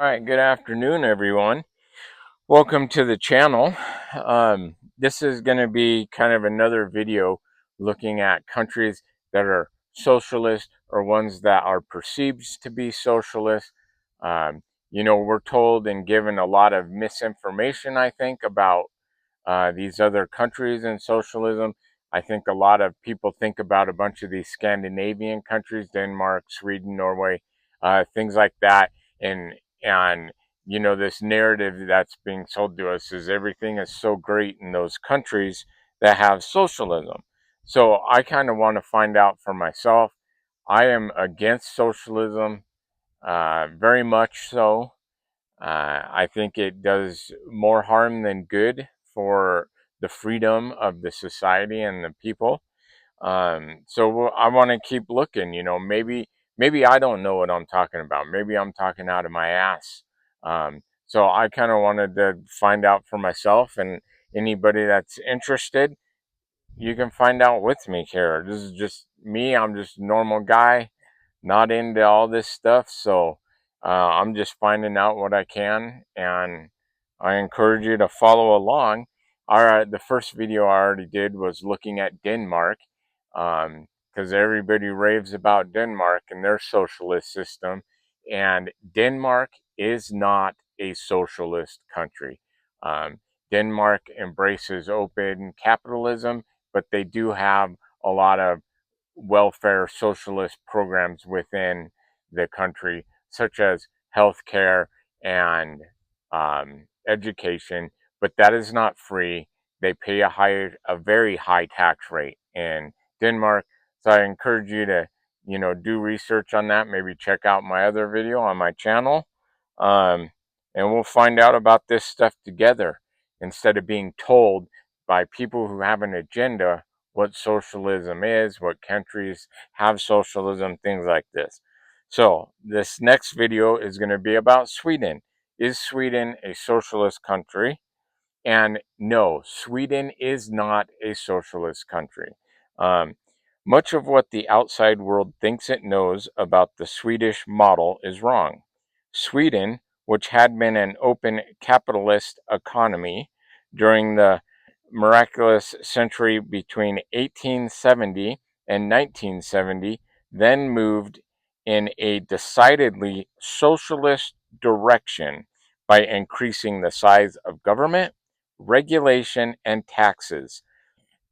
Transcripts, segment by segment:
All right, good afternoon, everyone. Welcome to the channel. This is going to be kind of another video looking at countries that are socialist or ones that are perceived to be socialist. Um, we're told and given a lot of misinformation, I think, about these other countries in socialism. I think a lot of people think about a bunch of these Scandinavian countries, Denmark, Sweden, Norway, things like that. And this narrative that's being sold to us is everything is so great in those countries that have socialism. So I kind of want to find out for myself. I am against socialism, very much so. I think it does more harm than good for the freedom of the society and the people. I want to keep looking. Maybe I don't know what I'm talking about. Maybe I'm talking out of my ass. So I kind of wanted to find out for myself, and anybody that's interested, you can find out with me here. This is just me. I'm just a normal guy, not into all this stuff. So I'm just finding out what I can, and I encourage you to follow along. All right, the first video I already did was looking at Denmark, because everybody raves about Denmark and their socialist system, and Denmark is not a socialist country. Um, Denmark embraces open capitalism, but they do have a lot of welfare socialist programs within the country, such as healthcare and education, but that is not free. They pay a very high tax rate in Denmark. So I encourage you to, do research on that. Maybe check out my other video on my channel, um, and we'll find out about this stuff together instead of being told by people who have an agenda what socialism is, what countries have socialism, things like this. So this next video is going to be about Sweden. Is Sweden a socialist country? And no, Sweden is not a socialist country. Um, Much of what the outside world thinks it knows about the Swedish model is wrong. Sweden, which had been an open capitalist economy during the miraculous century between 1870 and 1970, then moved in a decidedly socialist direction by increasing the size of government, regulation, and taxes.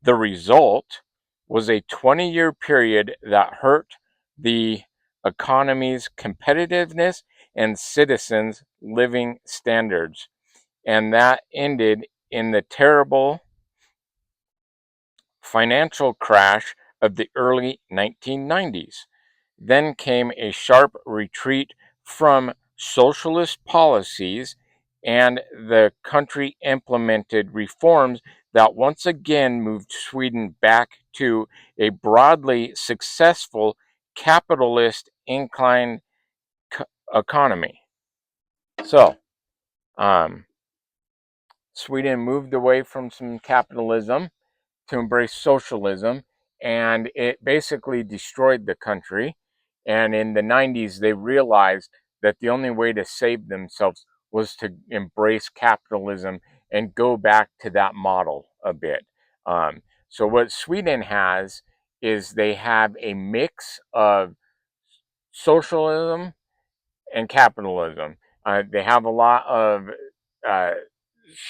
The result was a 20-year period that hurt the economy's competitiveness and citizens' living standards, and that ended in the terrible financial crash of the early 1990s. Then came a sharp retreat from socialist policies, and the country implemented reforms that once again moved Sweden back to a broadly successful capitalist inclined economy. So, um, Sweden moved away from some capitalism to embrace socialism, and it basically destroyed the country. And in the 90s, they realized that the only way to save themselves was to embrace capitalism and go back to that model a bit. So, what Sweden has is they have a mix of socialism and capitalism. They have a lot of uh,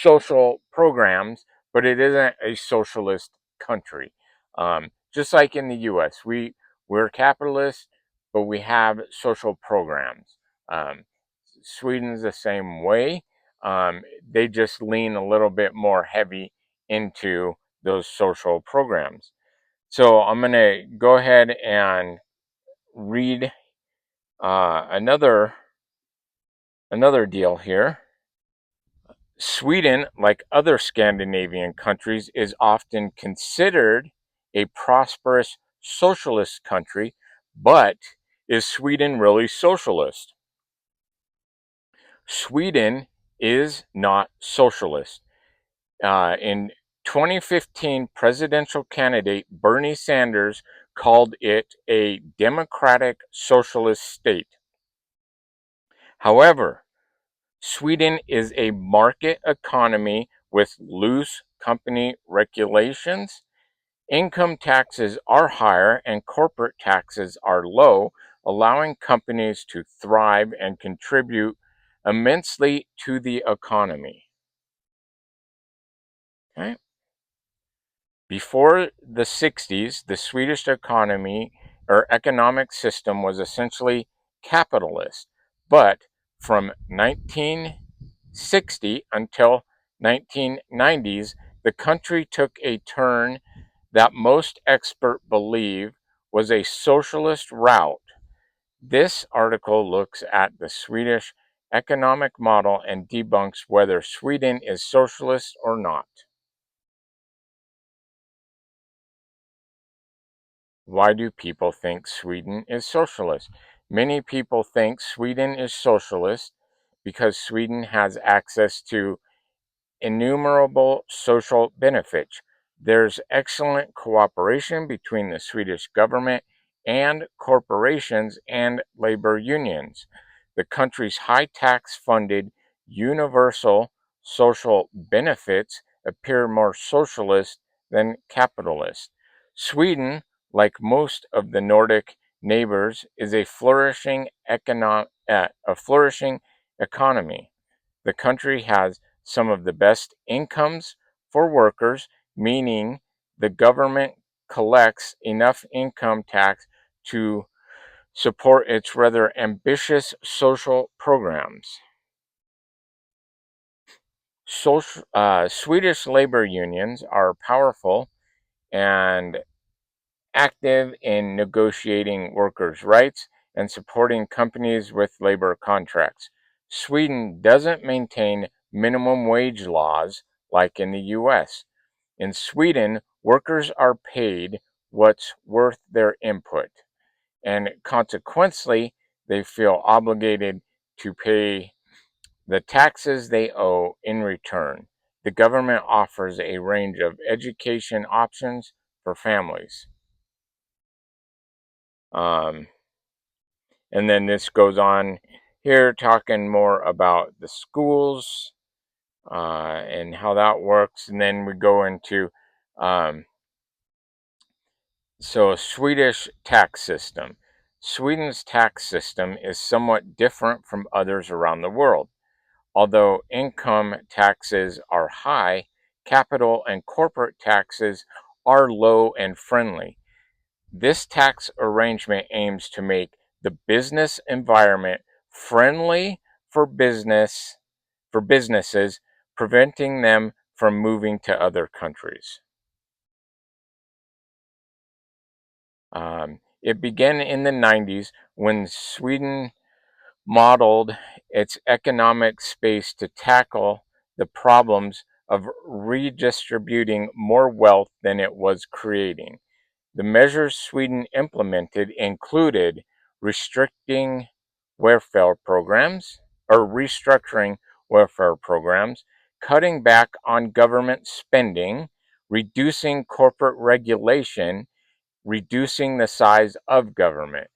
social programs, but it isn't a socialist country. Just like in the U.S., we're capitalist, but we have social programs. Um, Sweden's the same way. They just lean a little bit more heavy into those social programs. So I'm going to go ahead and read another deal here. Sweden, like other Scandinavian countries, is often considered a prosperous socialist country, but is Sweden really socialist? Sweden is not socialist. In 2015, presidential candidate Bernie Sanders called it a democratic socialist state. However, Sweden is a market economy with loose company regulations. Income taxes are higher and corporate taxes are low, allowing companies to thrive and contribute immensely to the economy. Okay? Before the 60s, the Swedish economy or economic system was essentially capitalist, but from 1960 until 1990s, the country took a turn that most experts believe was a socialist route. This article looks at the Swedish economic model and debunks whether Sweden is socialist or not. Why do people think Sweden is socialist? Many people think Sweden is socialist because Sweden has access to innumerable social benefits. There's excellent cooperation between the Swedish government and corporations and labor unions. The country's high tax funded universal social benefits appear more socialist than capitalist. Sweden, like most of the Nordic neighbors, is a flourishing economy. The country has some of the best incomes for workers, meaning the government collects enough income tax to support its rather ambitious social programs. Swedish labor unions are powerful and active in negotiating workers' rights and supporting companies with labor contracts. Sweden doesn't maintain minimum wage laws like in the US. In Sweden, workers are paid what's worth their input, and consequently, they feel obligated to pay the taxes they owe in return. The government offers a range of education options for families. Um, and then this goes on here talking more about the schools and how that works. And then we go into um, a Swedish tax system. Sweden's tax system is somewhat different from others around the world. Although income taxes are high, capital and corporate taxes are low and friendly. This tax arrangement aims to make the business environment friendly for businesses, preventing them from moving to other countries. It began in the 90s when Sweden modeled its economic space to tackle the problems of redistributing more wealth than it was creating. The measures Sweden implemented included restricting welfare programs or restructuring welfare programs, cutting back on government spending, reducing corporate regulation, reducing the size of government.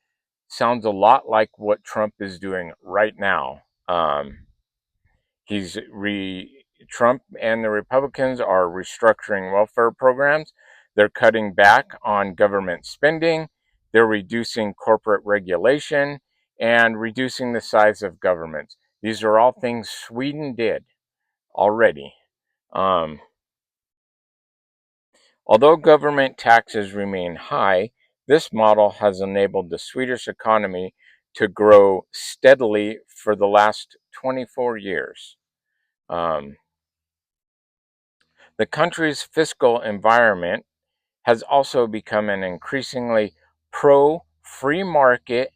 Sounds a lot like what Trump is doing right now. He's Trump and the Republicans are restructuring welfare programs. They're cutting back on government spending. They're reducing corporate regulation and reducing the size of governments. These are all things Sweden did already. Um, Although government taxes remain high, this model has enabled the Swedish economy to grow steadily for the last 24 years. Um, the country's fiscal environment has also become an increasingly pro free market,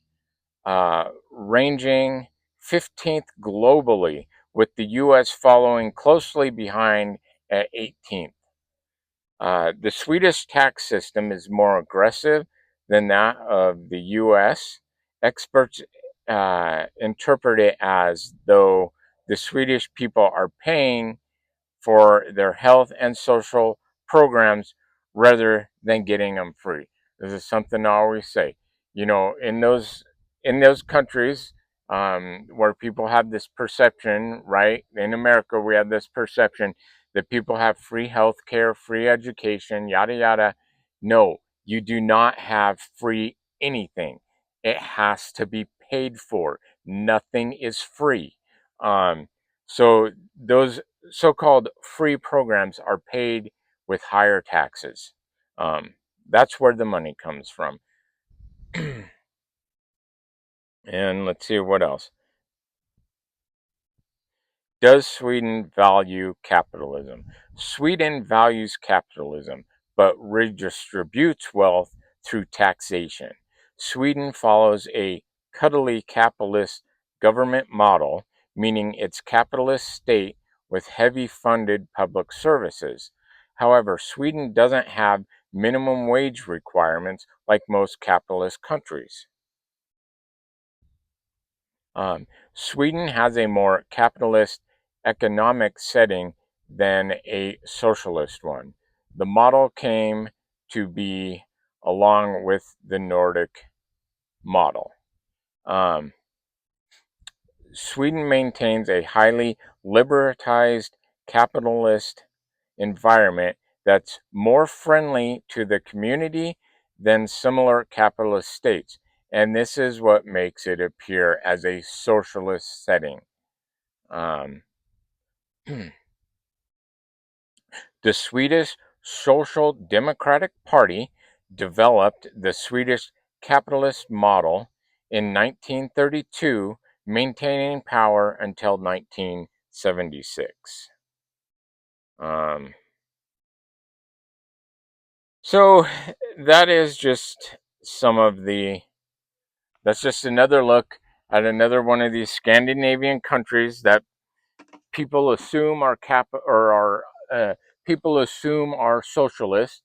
ranging 15th globally, with the US following closely behind at 18th. The Swedish tax system is more aggressive than that of the US. Experts interpret it as though the Swedish people are paying for their health and social programs rather than getting them free. This is something I always say. You know, in those countries, where people have this perception, right? In America, we have this perception that people have free health care, free education, yada, yada. No, you do not have free anything. It has to be paid for. Nothing is free. Um, so those so-called free programs are paid with higher taxes. Um, that's where the money comes from. And let's see what else. Does Sweden value capitalism? Sweden values capitalism, but redistributes wealth through taxation. Sweden follows a cuddly capitalist government model, meaning its capitalist state with heavy funded public services. However, Sweden doesn't have minimum wage requirements like most capitalist countries. Sweden has a more capitalist economic setting than a socialist one. The model came to be along with the Nordic model. Um, Sweden maintains a highly libertized capitalist environment that's more friendly to the community than similar capitalist states. And this is what makes it appear as a socialist setting. Um, the Swedish Social Democratic Party developed the Swedish capitalist model in 1932, maintaining power until 1976. Um, so that is just some of the, that's just another look at another one of these Scandinavian countries that people assume are people assume are socialist.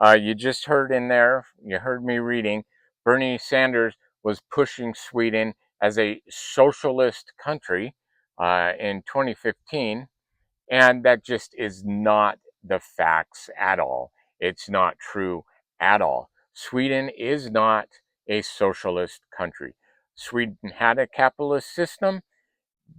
You just heard in there, you heard me reading, Bernie Sanders was pushing Sweden as a socialist country in 2015, and that just is not the facts at all. It's not true at all. Sweden is not a socialist country. Sweden had a capitalist system.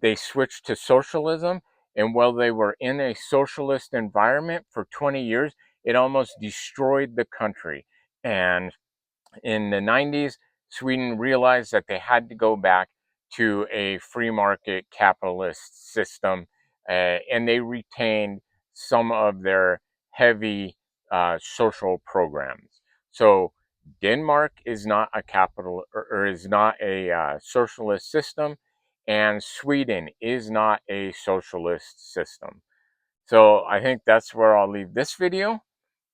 They switched to socialism, and while they were in a socialist environment for 20 years, it almost destroyed the country. And in the 90s, Sweden realized that they had to go back to a free market capitalist system, and they retained some of their heavy social programs. So Denmark is not a capital or is not a socialist system, and Sweden is not a socialist system. So I think that's where I'll leave this video.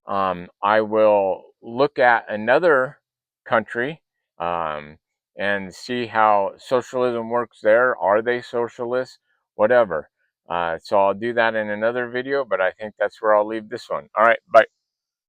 I will look at another country and see how socialism works there. Are they socialists? Whatever. So I'll do that in another video, but I think that's where I'll leave this one. All right, bye.